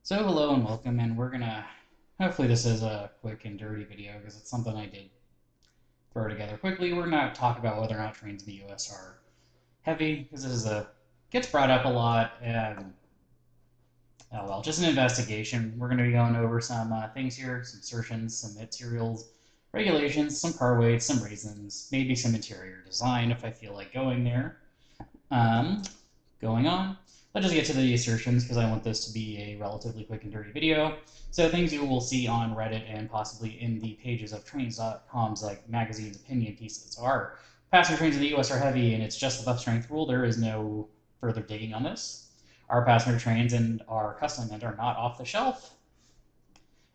So hello and welcome, and we're gonna, hopefully this is a quick and dirty video because it's something I did throw together quickly. We're gonna talk about whether or not trains in the US are heavy, because gets brought up a lot, and oh well, just an investigation. We're gonna be going over some things here, some assertions, some materials, regulations, some car weights, some reasons, maybe some interior design if I feel like going there. Um, Going on. Let's just get to the assertions because I want this to be a relatively quick and dirty video. So things you will see on Reddit and possibly in the pages of trains.com's like magazines opinion pieces are passenger trains in the US are heavy and it's just the bus strength rule. There is no further digging on this. Our passenger trains and our custom meant are not off the shelf.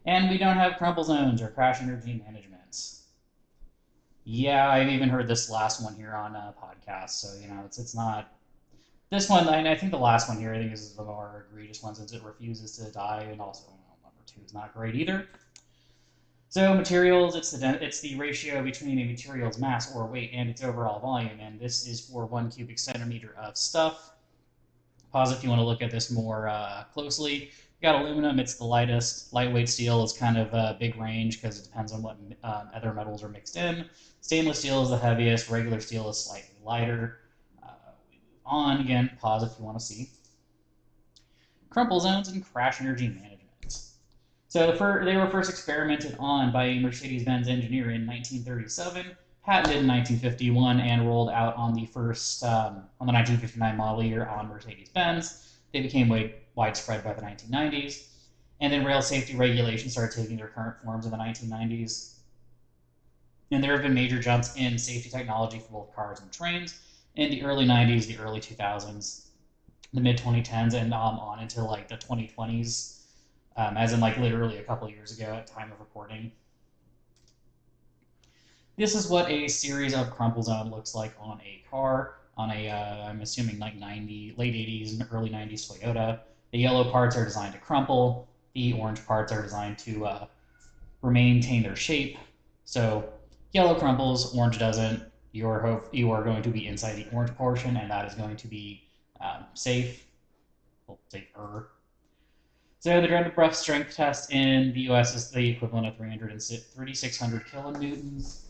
And we don't have crumple zones or crash energy management. Yeah, I've even heard this last one here on a podcast, so it's not this one. I think the last one here, I think, is the more egregious one since it refuses to die, and also number two is not great either. So materials, it's the ratio between a material's mass or weight and its overall volume, and this is for 1 cubic centimeter of stuff. Pause if you want to look at this more closely. You got aluminum, it's the lightest. Lightweight steel is kind of a big range because it depends on what other metals are mixed in. Stainless steel is the heaviest. Regular steel is slightly lighter. On again, pause if you want to see. Crumple zones and crash energy management. So they were first experimented on by a Mercedes-Benz engineer in 1937, patented in 1951, and rolled out on the 1959 model year on Mercedes-Benz. They became widespread by the 1990s, and then rail safety regulations started taking their current forms in the 1990s. And there have been major jumps in safety technology for both cars and trains in the early 90s, the early 2000s, the mid 2010s, and on until like the 2020s, as in like literally a couple of years ago at time of recording. This is what a series of crumple zone looks like on a car, on a, I'm assuming like late 80s, early 90s Toyota. The yellow parts are designed to crumple. The orange parts are designed to maintain their shape. So yellow crumples, orange doesn't. You are going to be inside the orange portion, and that is going to be safe. Well, safer. So the dreaded breath strength test in the US is the equivalent of 3,600 kilonewtons.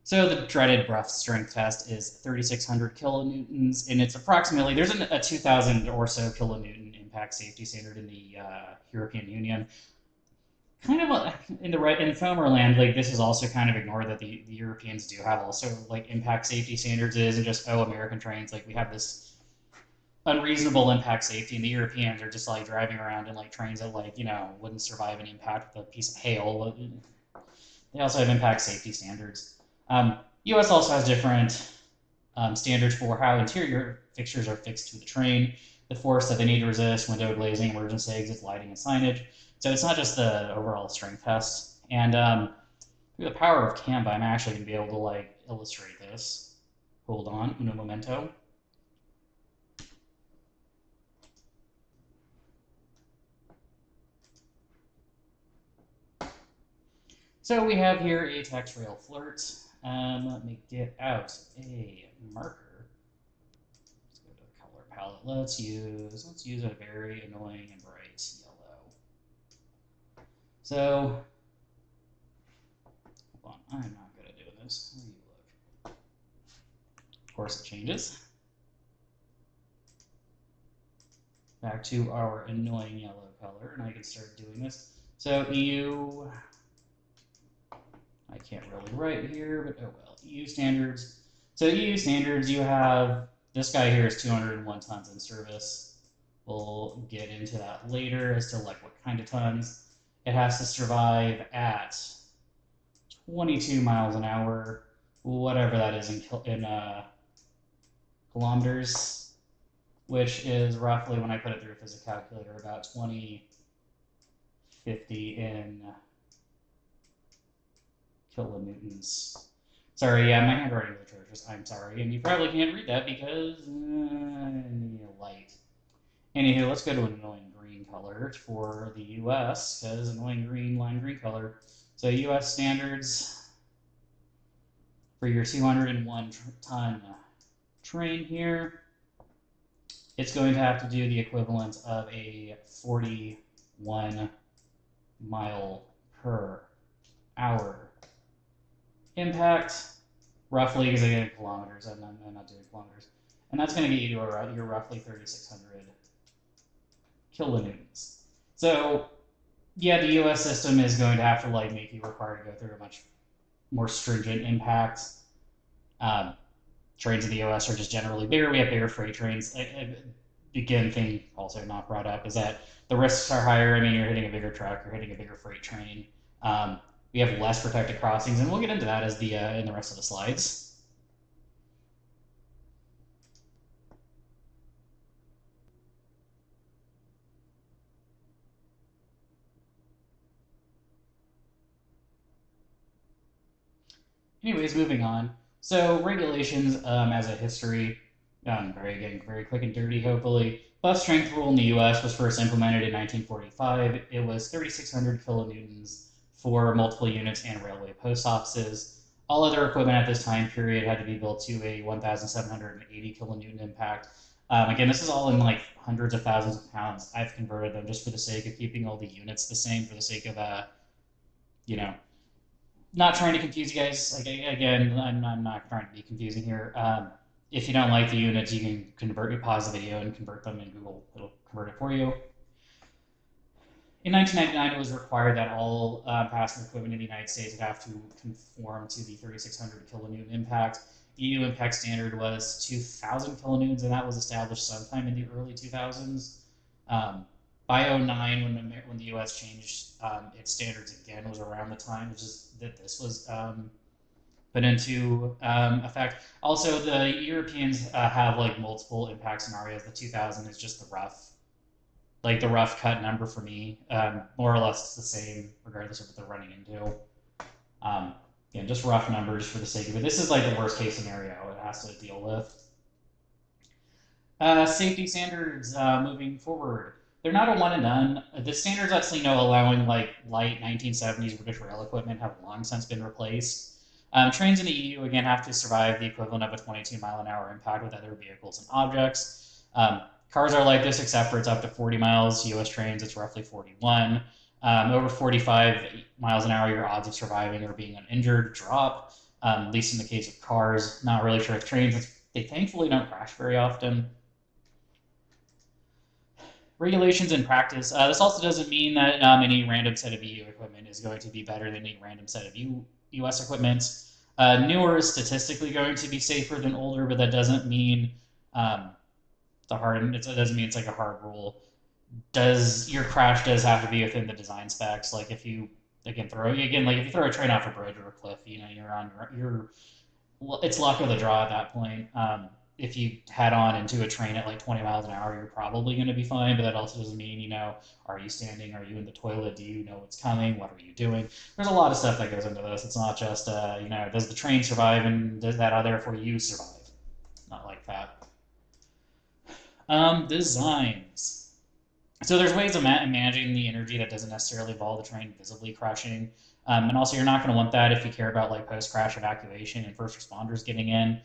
So the dreaded breath strength test is 3,600 kilonewtons, and it's approximately, there's a 2,000 or so kilonewton impact safety standard in the European Union. Kind of in FOMR land, like this is also kind of ignored that the Europeans do have also like impact safety standards. It isn't just American trains. Like we have this unreasonable impact safety, and the Europeans are just like driving around in like trains that wouldn't survive an impact with a piece of hail. They also have impact safety standards. US also has different standards for how interior fixtures are fixed to the train, the force that they need to resist, window glazing, emergency exits, lighting, and signage. So it's not just the overall strength test. And through the power of Canva, I'm actually going to be able to like illustrate this. Hold on, uno momento. So we have here a text rail flirt. Let me get out a marker. Let's go to the color palette. Let's use a very annoying and bright yellow. So, hold on, I'm not good at doing this. Where do you look? Of course, it changes. Back to our annoying yellow color, and I can start doing this. So EU. I can't really write here, but oh well. EU standards. So EU standards, you have this guy here is 201 tons in service. We'll get into that later as to like what kind of tons. It has to survive at 22 miles an hour, whatever that is in kilometers, which is roughly, when I put it through a physics calculator, about 2050 in kilonewtons. Sorry, yeah, my handwriting is atrocious. I'm sorry, and you probably can't read that because light. Anywho, let's go to an annoying green color for the U.S. because annoying green, lime green color. So U.S. standards for your 201 ton train here, it's going to have to do the equivalent of a 41 mile per hour impact, roughly, because I get in kilometers. I'm not doing kilometers. And that's going to get you to your roughly 3,600 kilonewtons. So, yeah, the U.S. system is going to have to like make you required to go through a much more stringent impact. Um, Trains in the U.S. are just generally bigger. We have bigger freight trains. Again, thing also not brought up is that the risks are higher. I mean, you're hitting a bigger truck, you're hitting a bigger freight train. We have less protected crossings, and we'll get into that as the in the rest of the slides. Anyways, moving on. So regulations as a history, very quick and dirty. Hopefully, bus strength rule in the U.S. was first implemented in 1945. It was 3,600 kilonewtons for multiple units and railway post offices. All other equipment at this time period had to be built to a 1,780 kilonewton impact. Again, this is all in like hundreds of thousands of pounds. I've converted them just for the sake of keeping all the units the same, for the sake of you know, not trying to confuse you guys. Like again, I'm not trying to be confusing here. If you don't like the units, you can pause the video and convert them in Google. It'll convert it for you. In 1999, it was required that all passenger equipment in the United States would have to conform to the 3,600 kilonewton impact. EU impact standard was 2,000 kilonewtons, and that was established sometime in the early 2000s. By 09, when the U.S. changed its standards again, was around the time that this was put into effect. Also, the Europeans have like multiple impact scenarios. The 2000 is just the rough cut number for me. More or less it's the same, regardless of what they're running into. Again, just rough numbers for the sake of it. This is like the worst case scenario it has to deal with. Safety standards moving forward. They're not a one and done. The standards actually know allowing like light 1970s British rail equipment have long since been replaced. Trains in the EU again have to survive the equivalent of a 22 mile an hour impact with other vehicles and objects. Cars are like this, except for it's up to 40 miles. US trains, it's roughly 41. Over 45 miles an hour, your odds of surviving or being uninjured drop, at least in the case of cars. Not really sure with trains. They thankfully don't crash very often. Regulations in practice. This also doesn't mean that any random set of EU equipment is going to be better than any random set of US equipment. Newer is statistically going to be safer than older, but that doesn't mean it doesn't mean it's like a hard rule. Your crash does have to be within the design specs? Like if you like if you throw a train off a bridge or a cliff, it's luck of the draw at that point. If you head on into a train at like 20 miles an hour, you're probably going to be fine. But that also doesn't mean, are you standing? Are you in the toilet? Do you know what's coming? What are you doing? There's a lot of stuff that goes into this. It's not just, does the train survive and does that therefore you survive? Not like that. Designs. So there's ways of managing the energy that doesn't necessarily involve the train visibly crashing. And also, you're not going to want that if you care about like post-crash evacuation and first responders getting in.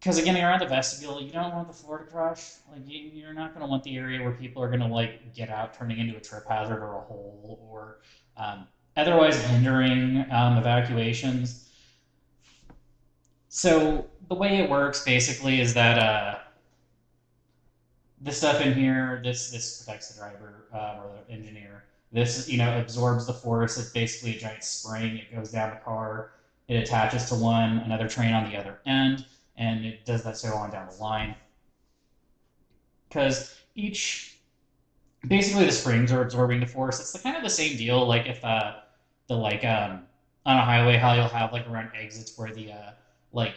Because again, you're around the vestibule, you don't want the floor to crash. Like you're not going to want the area where people are going to like get out, turning into a trip hazard or a hole, or otherwise hindering evacuations. So the way it works basically is that this stuff in here, this protects the driver or the engineer. This absorbs the force. It's basically a giant spring. It goes down the car. It attaches to another train on the other end, and it does that so on down the line. Because basically the springs are absorbing the force. It's kind of the same deal. Like if on a highway, how you'll have like around exits where the like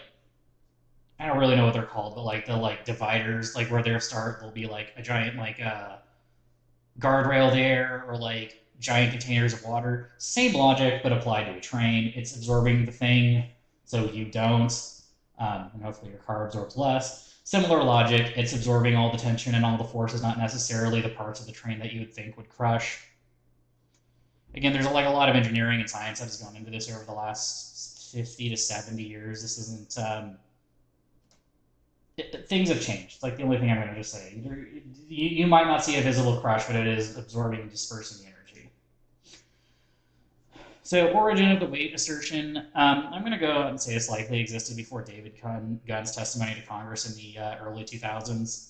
I don't really know what they're called, but like the dividers, like where there'll be like a giant like guardrail there, or like giant containers of water. Same logic, but applied to a train. It's absorbing the thing so you don't, and hopefully your car absorbs less. Similar logic, it's absorbing all the tension and all the forces, not necessarily the parts of the train that you would think would crush. Again, there's like a lot of engineering and science that has gone into this over the last 50 to 70 years. This isn't, things have changed. Like the only thing I'm going to just say, you might not see a visible crush, but it is absorbing and dispersing the energy. So origin of the weight assertion, I'm going to go out and say this likely existed before David Gunn's testimony to Congress in the early 2000s.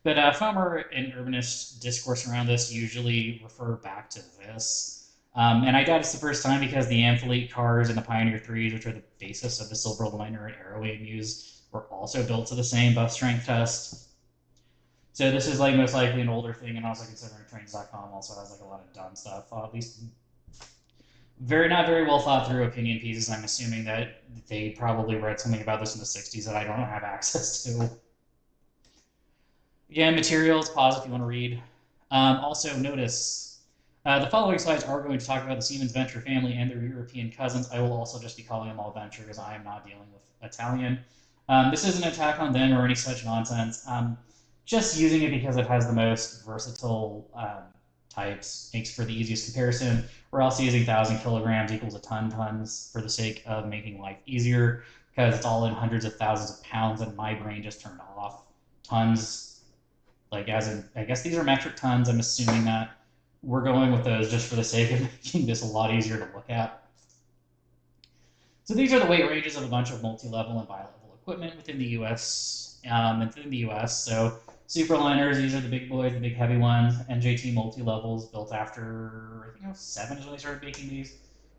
But Fomer and urbanist discourse around this usually refer back to this. And I doubt it's the first time because the Amphileet cars and the Pioneer 3s, which are the basis of the Silverliner and Airwave used, were also built to the same bus strength test. So this is like most likely an older thing, and also considering trains.com also has like a lot of dumb stuff, at least not very well thought through opinion pieces. I'm assuming that they probably read something about this in the 60s that I don't have access to. Again, materials, pause if you want to read. Also notice, the following slides are going to talk about the Siemens Venture family and their European cousins. I will also just be calling them all Venture because I am not dealing with Italian. This isn't an attack on them or any such nonsense. Just using it because it has the most versatile types makes for the easiest comparison. We're also using 1,000 kilograms equals a ton tons for the sake of making life easier because it's all in hundreds of thousands of pounds and my brain just turned off. Tons, like as in, I guess these are metric tons. I'm assuming that we're going with those just for the sake of making this a lot easier to look at. So these are the weight ranges of a bunch of multi-level and bi-level equipment within the US. So superliners, these are the big boys, the big heavy ones. NJT multi-levels built after, I think it was 7 is when they started making these.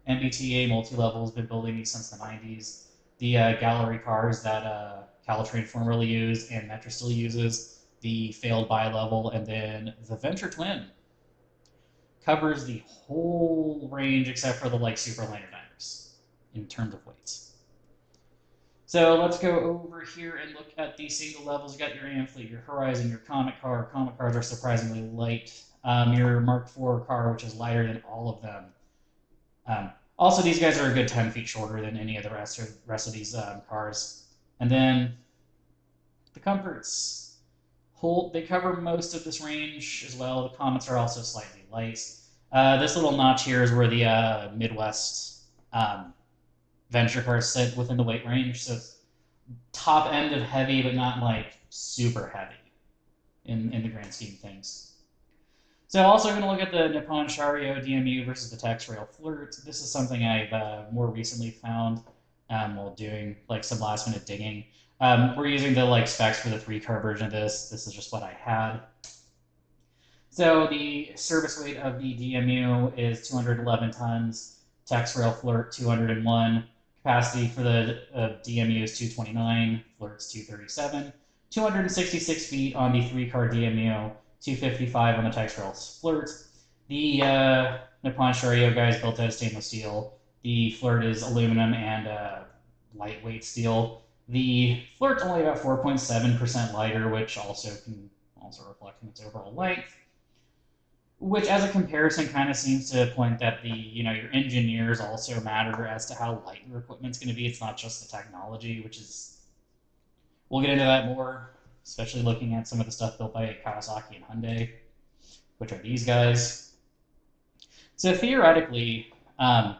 MBTA multi-levels, been building these since the 90s. The gallery cars that Caltrain formerly used and Metra still uses. The failed bi-level, and then the Venture Twin covers the whole range except for the like superliner diners in terms of weights. So let's go over here and look at the single levels. You got your Amphileet, your Horizon, your Comet car. Comet cars are surprisingly light. Your Mark IV car, which is lighter than all of them. Also, these guys are a good 10 feet shorter than any of the rest of these cars. And then the Comforts, they cover most of this range as well. The Comets are also slightly light. This little notch here is where the Midwest Venture cars sit within the weight range. So it's top end of heavy, but not like super heavy in the grand scheme of things. So also going to look at the Nippon Chariot DMU versus the Tex Rail Flirt. This is something I've more recently found while doing like some last minute digging. We're using the like specs for the 3-car version of this. This is just what I had. So the service weight of the DMU is 211 tons. Tex Rail Flirt 201. Capacity for the DMU is 229. Flirt's 237. 266 feet on the 3-car DMU. 255 on the Tex Rail Flirt. The Nippon Chariot guys built out of stainless steel. The Flirt is aluminum and lightweight steel. The Flirt's only about 4.7% lighter, which also can reflect in its overall length. Which, as a comparison, kind of seems to point that your engineers also matter as to how light your equipment's going to be. It's not just the technology, which is, we'll get into that more, especially looking at some of the stuff built by Kawasaki and Hyundai, which are these guys. So theoretically, the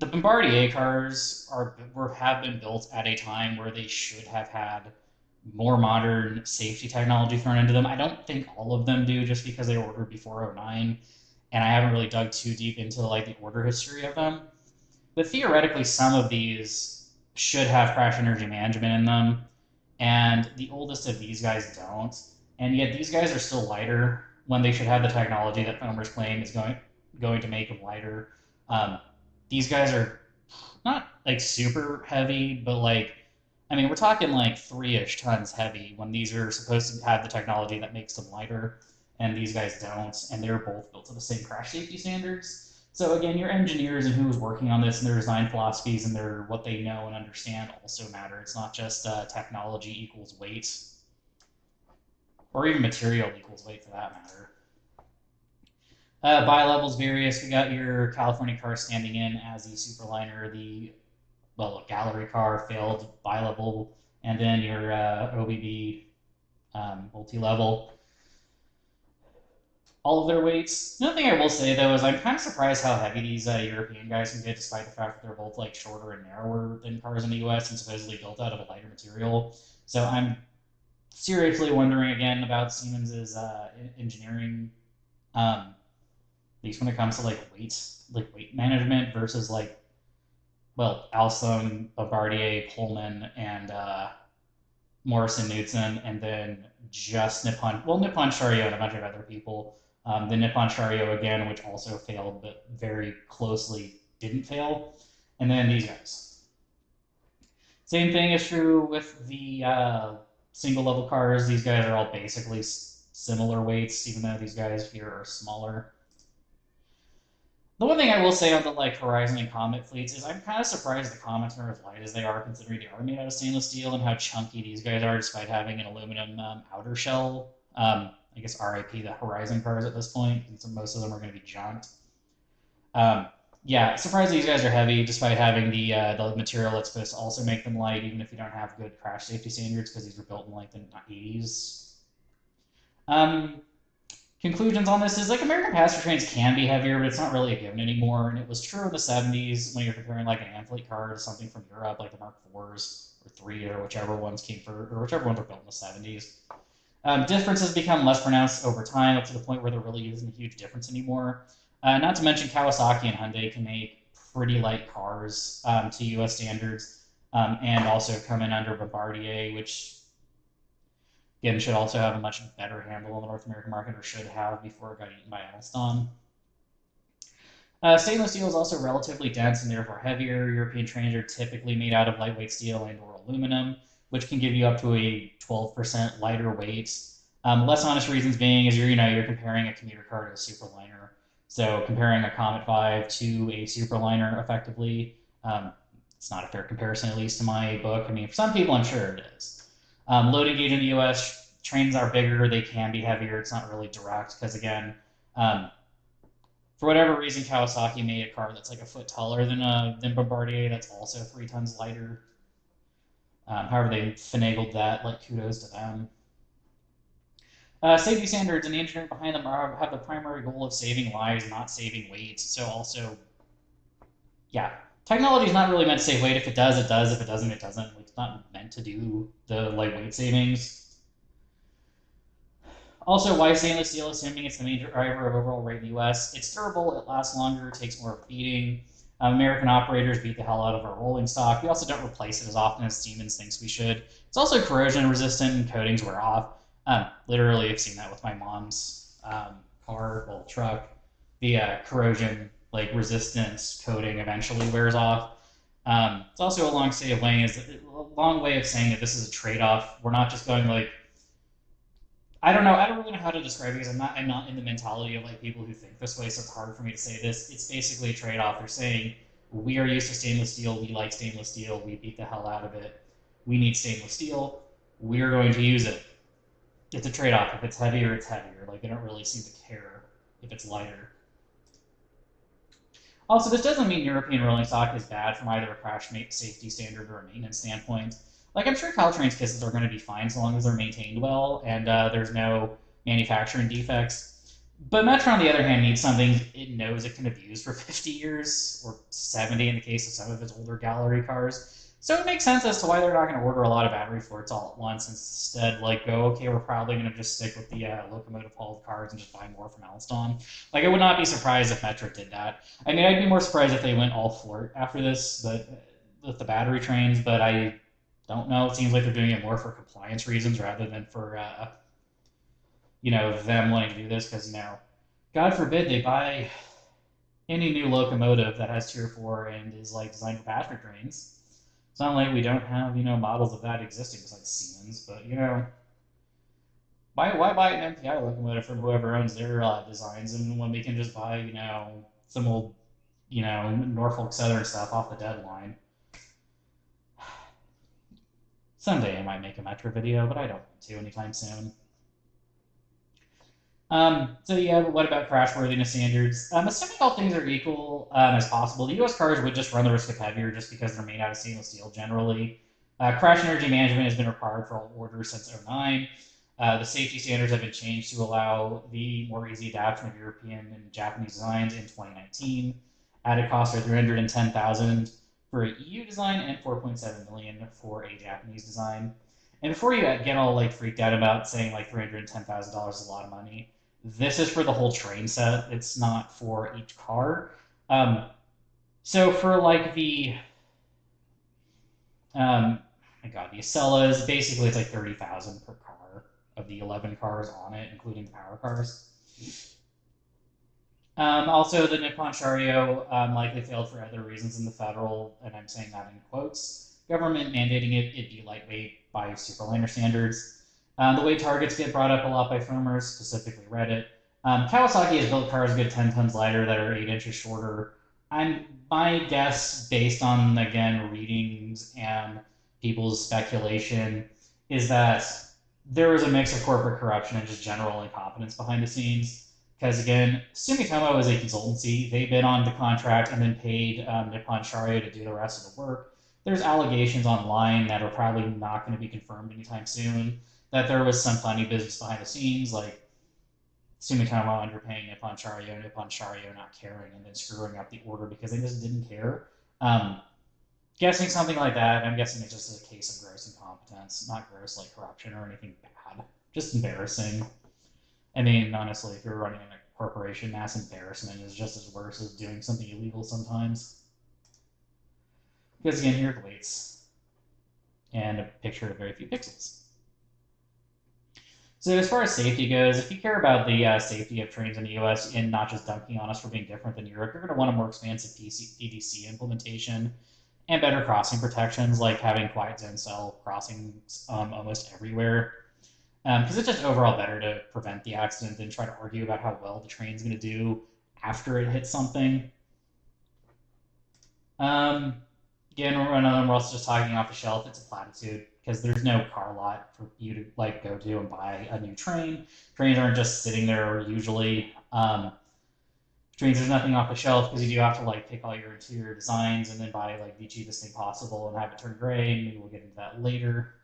Bombardier cars have been built at a time where they should have had more modern safety technology thrown into them. I don't think all of them do, just because they were ordered before 09, and I haven't really dug too deep into like the order history of them. But theoretically, some of these should have crash energy management in them, and the oldest of these guys don't. And yet these guys are still lighter when they should have the technology that Fomer's claim is going to make them lighter. These guys are not like super heavy, but like, I mean, we're talking like 3-ish tons heavy when these are supposed to have the technology that makes them lighter, and these guys don't, and they're both built to the same crash safety standards. So again, your engineers and who's working on this and their design philosophies and what they know and understand also matter. It's not just technology equals weight, or even material equals weight for that matter. Bi-levels various. We got your California car standing in as the Superliner, the gallery car failed bi-level, and then your OBB multi-level. All of their weights. Another thing I will say though is I'm kind of surprised how heavy these European guys can get, despite the fact that they're both like shorter and narrower than cars in the U.S. and supposedly built out of a lighter material. So I'm seriously wondering again about Siemens's engineering, at least when it comes to like weight management versus like Alstom, Bombardier, Pullman, and Morrison Knudsen, and then just Nippon Sharyo and a bunch of other people. The Nippon Sharyo again, which also failed, but very closely didn't fail. And then these guys. Same thing is true with the single level cars. These guys are all basically similar weights, even though these guys here are smaller. The one thing I will say on the like Horizon and Comet fleets is I'm kind of surprised the Comets are as light as they are, considering they are made out of stainless steel, and how chunky these guys are, despite having an aluminum outer shell. I guess RIP the Horizon cars at this point, and so most of them are going to be junked. Yeah, surprised these guys are heavy, despite having the material that's supposed to also make them light, even if you don't have good crash safety standards, because these were built in like the 80s. Conclusions on this is like American passenger trains can be heavier, but it's not really a given anymore. And it was true in the 70s when you're comparing like an Amphlete car to something from Europe, like the Mark IVs or 3 or whichever ones or whichever ones were built in the 70s. Differences become less pronounced over time, up to the point where there really isn't a huge difference anymore. Not to mention Kawasaki and Hyundai can make pretty light cars to US standards, and also come in under Bombardier, which again should also have a much better handle on the North American market, or should have before it got eaten by Alstom. Stainless steel is also relatively dense and therefore heavier. European trains are typically made out of lightweight steel and or aluminum, which can give you up to a 12% lighter weight. Less honest reasons being is you're comparing a commuter car to a superliner. So comparing a Comet 5 to a superliner effectively, it's not a fair comparison, at least in my book. I mean, for some people, I'm sure it is. Loading gauge in the US, trains are bigger, they can be heavier. It's not really direct because, again, for whatever reason, Kawasaki made a car that's like a foot taller than Bombardier. That's also 3 tons lighter. However, they finagled that. Like, kudos to them. Safety standards and the engineering behind them have the primary goal of saving lives, not saving weight. So also, yeah, technology is not really meant to save weight. If it does, it does. If it doesn't, it doesn't. Like, it's not meant to do the weight savings. Also, why stainless steel, assuming it's the main driver of overall rate in the U.S.? It's durable, it lasts longer, it takes more of a beating. American operators beat the hell out of our rolling stock. We also don't replace it as often as Siemens thinks we should. It's also corrosion resistant and coatings wear off. Literally, I've seen that with my mom's truck. The corrosion resistance coating eventually wears off. It's also a long way of saying that this is a trade-off. We're not just going like, I don't know. I don't really know how to describe it because I'm not in the mentality of like people who think this way, so it's hard for me to say this. It's basically a trade-off. They're saying we are used to stainless steel. We like stainless steel. We beat the hell out of it. We need stainless steel. We're going to use it. It's a trade-off. If it's heavier, it's heavier. Like, they don't really seem to care if it's lighter. Also, this doesn't mean European rolling stock is bad from either a crash safety standard or a maintenance standpoint. Like, I'm sure Caltrain's kisses are going to be fine so long as they're maintained well and there's no manufacturing defects. But Metro, on the other hand, needs something it knows it can abuse for 50 years, or 70 in the case of some of its older gallery cars. So it makes sense as to why they're not going to order a lot of battery forts all at once. Instead, like, go, okay, we're probably going to just stick with the locomotive hauled cars and just buy more from Alstom. Like, I would not be surprised if Metro did that. I mean, I'd be more surprised if they went all Fort after this, with the battery trains, but I don't know. It seems like they're doing it more for compliance reasons rather than for, them wanting to do this because, God forbid they buy any new locomotive that has Tier 4 and is, like, designed for passenger trains. It's not like we don't have, models of that existing besides Siemens, but, why buy an MPI locomotive from whoever owns their designs and when we can just buy, some old, Norfolk Southern stuff off the deadline? Someday I might make a Metro video, but I don't want to anytime soon. So yeah, what about crashworthiness standards? Assuming all things are equal as possible, the U.S. cars would just run the risk of heavier just because they're made out of stainless steel generally. Crash energy management has been required for all orders since '09. The safety standards have been changed to allow the more easy adoption of European and Japanese designs in 2019. Added costs are 310,000 for an EU design and 4.7 million for a Japanese design. And before you get all like freaked out about saying like $310,000 is a lot of money, this is for the whole train set. It's not for each car. Um, so for like um, my God, the Acellas, basically it's like 30,000 per car of the 11 cars on it, including the power cars. Also, the Nippon Chariot likely failed for other reasons in the federal, and I'm saying that in quotes, government mandating it be lightweight by superliner standards. The weight targets get brought up a lot by filmers, specifically Reddit. Kawasaki has built cars a good 10 tons lighter that are 8 inches shorter. My guess, based on, again, readings and people's speculation, is that there was a mix of corporate corruption and just general incompetence behind the scenes. Because again, Sumitomo is a consultancy. They bid on the contract and then paid Nippon Chariot to do the rest of the work. There's allegations online that are probably not going to be confirmed anytime soon that there was some funny business behind the scenes, like Sumitomo underpaying Nippon Chariot not caring, and then screwing up the order because they just didn't care. Guessing something like that, I'm guessing it's just a case of gross incompetence, not gross like corruption or anything bad, just embarrassing. I mean, honestly, if you're running a corporation, mass embarrassment is just as worse as doing something illegal sometimes. Because again, here are the weights and a picture of very few pixels. So as far as safety goes, if you care about the safety of trains in the US and not just dunking on us for being different than Europe, you're going to want a more expansive PDC implementation and better crossing protections, like having quiet zone cell crossings almost everywhere. Because it's just overall better to prevent the accident than try to argue about how well the train's going to do after it hits something. Again, we're also just talking off the shelf. It's a platitude because there's no car lot for you to like go to and buy a new train. Trains aren't just sitting there usually. Trains, there's nothing off the shelf because you do have to like pick all your interior designs and then buy like the cheapest thing possible and have it turn gray. Maybe we'll get into that later.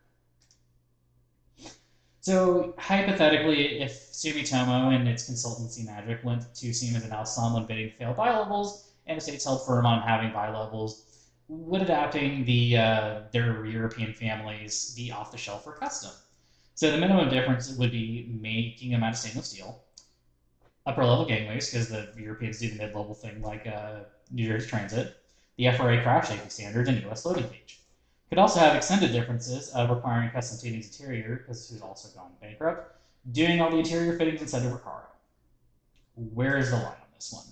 So hypothetically, if Sumitomo and its consultancy Magic went to Siemens and Alstom when bidding failed bi-levels, and the states held firm on having bi-levels, would adapting their European families be off the shelf or custom? So the minimum difference would be making them out of stainless steel, upper level gangways, because the Europeans do the mid level thing like New Jersey Transit, the FRA crash safety standards, and US loading gauge. Could also have extended differences of requiring custom Teding's interior, because who's also gone bankrupt, doing all the interior fittings instead of Recaro. Where is the line on this one?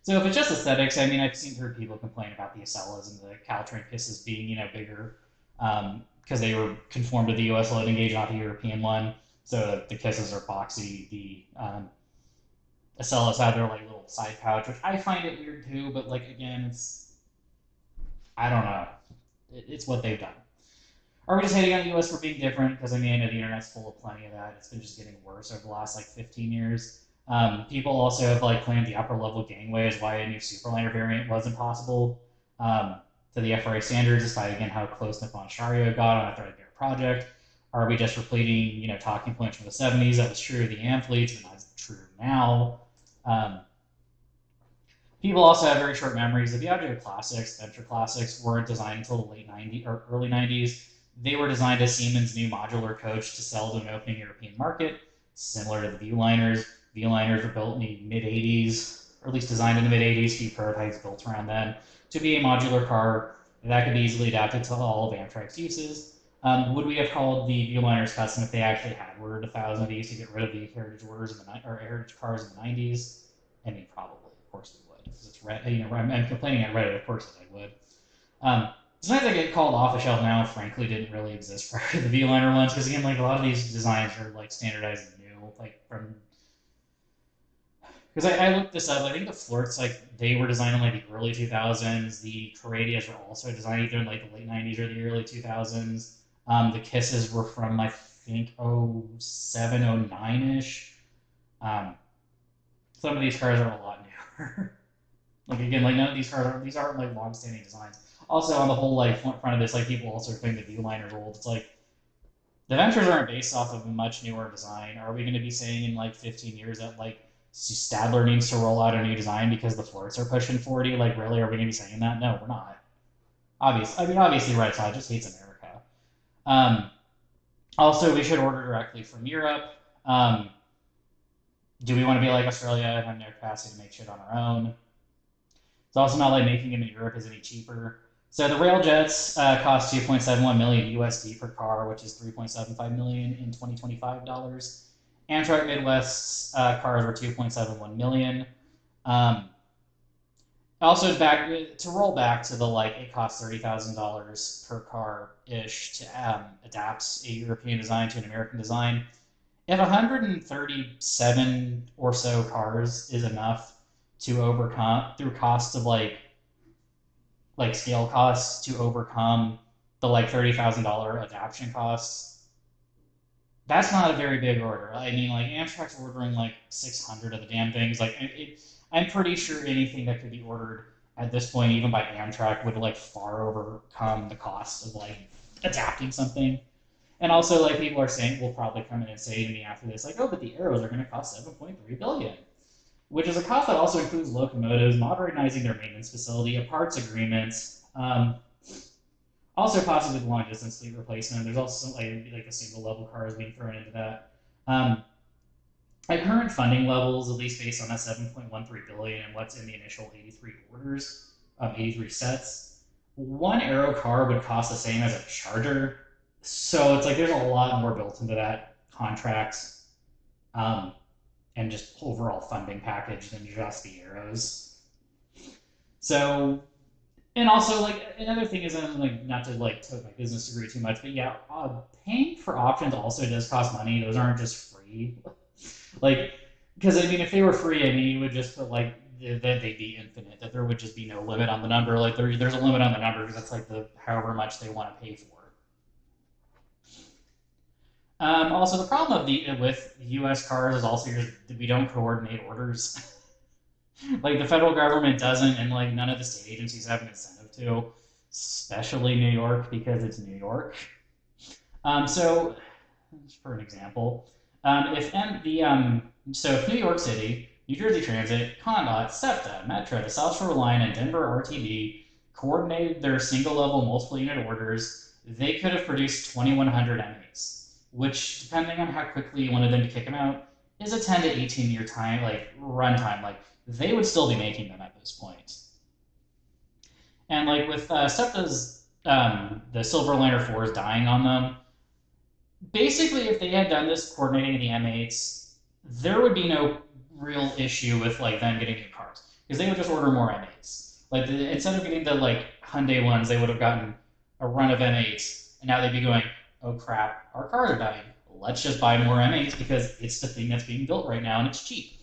So if it's just aesthetics, I mean, I've heard people complain about the Acellas and the Caltrain kisses being, bigger because they were conformed to the U.S. loading gauge, not the European one. So the kisses are boxy. The Acellas have their like little side pouch, which I find it weird too. But like again, I don't know. It's what they've done. Are we just hating on the U.S. for being different? Because I mean, I know the internet's full of plenty of that. It's been just getting worse over the last like 15 years. People also have like claimed the upper level gangway is why a new superliner variant wasn't possible to the FRA standards, despite again how close Nippon Chariot got on a threadbare project. Are we just repeating talking points from the 70s that was true of the amphiletes, but not true now? People also have very short memories of the Object Classics. Venture Classics weren't designed until the late 90s or early 90s. They were designed as Siemens' new modular coach to sell to an opening European market, similar to the Viewliners. Viewliners were built in the mid 80s, or at least designed in the mid 80s, few prototypes built around then, to be a modular car that could be easily adapted to all of Amtrak's uses. Would we have called the Viewliners custom if they actually had ordered 1,000 of these to get rid of the heritage orders or heritage cars in the 90s? I mean, probably, of course we would. Because it's I'm complaining at Reddit, of course I would. Designs that get called off the shelf now, frankly, didn't really exist prior to the V-liner ones, because again, like a lot of these designs are like standardized and new, like from. Because I looked this up, I think the Flirts, like they were designed in like the early 2000s. The Coradias were also designed either in like the late 90s or the early 2000s. The Kisses were from I think 07, 09-ish. Some of these cars are a lot newer. Like again, like none of these aren't like long-standing designs. Also, on the whole like front of this, like people also think the V-line are old. It's like the Ventures aren't based off of a much newer design. Are we going to be saying in like 15 years that like Stadler needs to roll out a new design because the floors are pushing 40? Like, really, are we going to be saying that? No, we're not. Obviously, Right Side just hates America. Um, Also, we should order directly from Europe. Um, do we want to be like Australia and have no capacity to make shit on our own? It's also not like making them in Europe is any cheaper. So the Railjets cost 2.71 million USD per car, which is 3.75 million in 2025 dollars. Amtrak Midwest's cars were 2.71 million. Also, back to roll back to the like it costs $30,000 per car ish to adapt a European design to an American design. If 137 or so cars is enough to overcome through costs of like scale costs to overcome the like $30,000 adaptation costs, that's not a very big order. I mean, like Amtrak's ordering like 600 of the damn things. I'm pretty sure anything that could be ordered at this point, even by Amtrak, would like far overcome the cost of like adapting something. And also, like people are saying, will probably come in and say to me after this, like, oh, but the arrows are going to cost 7.3 billion, which is a cost that also includes locomotives, modernizing their maintenance facility, a parts agreement, also possibly long distance fleet replacement. There's also like a single level cars being thrown into that. At current funding levels, at least based on that 7.13 billion and what's in the initial 83 orders, 83 sets, one Aero car would cost the same as a Charger. So it's like there's a lot more built into that contract, and just overall funding package than just the Aeros. So, and also like another thing is, like not to like tote my business degree too much, but yeah, paying for options also does cost money. Those aren't just free. Like, because I mean, if they were free, I mean, you would just put like that they'd be infinite. That there would just be no limit on the number. Like there's a limit on the number because that's like the however much they want to pay for. Also, the problem with U.S. cars is also we don't coordinate orders. Like the federal government doesn't, and like none of the state agencies have an incentive to, especially New York because it's New York. So, just for an example, if New York City, New Jersey Transit, Condot, SEPTA, Metro, the South Shore Line, and Denver RTD coordinated their single level multiple unit orders, they could have produced 2,100 M8s, which, depending on how quickly you wanted them to kick them out, is a 10 to 18 year time, like run time. Like they would still be making them at this point. And like with SEPTA's, the Silverliner 4s dying on them, basically, if they had done this coordinating the M8s, there would be no real issue with like them getting new cars because they would just order more M8s. Like instead of getting the like Hyundai ones, they would have gotten a run of M8s, and now they'd be going, "Oh crap, our cars are dying. Let's just buy more M8s because it's the thing that's being built right now and it's cheap."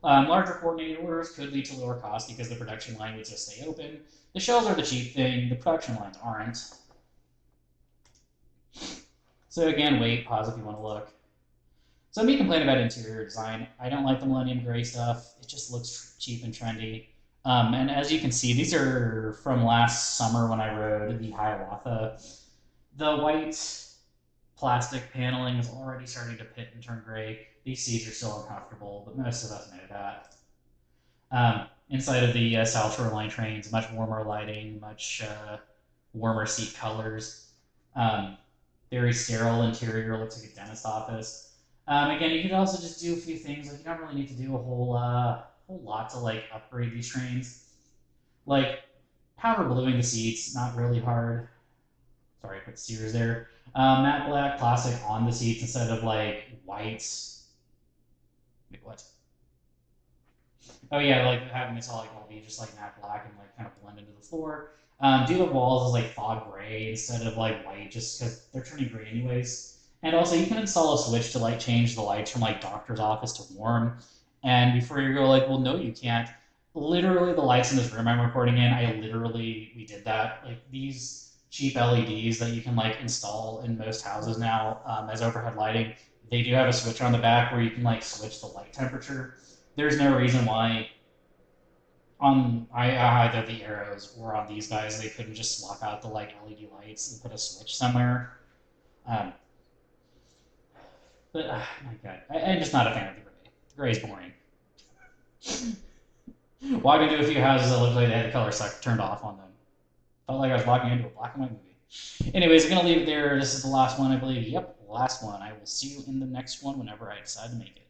Larger coordinated orders could lead to lower costs because the production line would just stay open. The shells are the cheap thing; the production lines aren't. So again, wait, pause if you want to look. So me complain about interior design. I don't like the Millennium Gray stuff. It just looks cheap and trendy. And as you can see, these are from last summer when I rode the Hiawatha. The white plastic paneling is already starting to pit and turn gray. These seats are still uncomfortable, but most of us know that. Inside of the South Shore Line trains, much warmer lighting, much warmer seat colors. Very sterile interior, looks like a dentist office. Again, you could also just do a few things. Like you don't really need to do a whole lot to like upgrade these trains. Like powder bluing the seats, not really hard. Sorry, I put Sears there. Matte black plastic on the seats instead of like white. Wait, what? Oh yeah, like having this all be just like matte black and like kind of blend into the floor. Do the walls as like fog gray instead of like white, just because they're turning gray anyways. And also, you can install a switch to like change the lights from like doctor's office to warm. And before you go like, well, no, you can't. Literally, the lights in this room I'm recording in, we did that. Like these cheap LEDs that you can like install in most houses now as overhead lighting. They do have a switch on the back where you can like switch the light temperature. There's no reason why on either the arrows or on these guys they couldn't just swap out the like LED lights and put a switch somewhere. Um, but my God, I'm just not a fan of the gray. The gray is boring. Walked into a few houses that looked like they had the color suck turned off on them. Felt like I was walking into a black and white movie. Anyways, I'm going to leave it there. This is the last one, I believe. Yep, last one. I will see you in the next one whenever I decide to make it.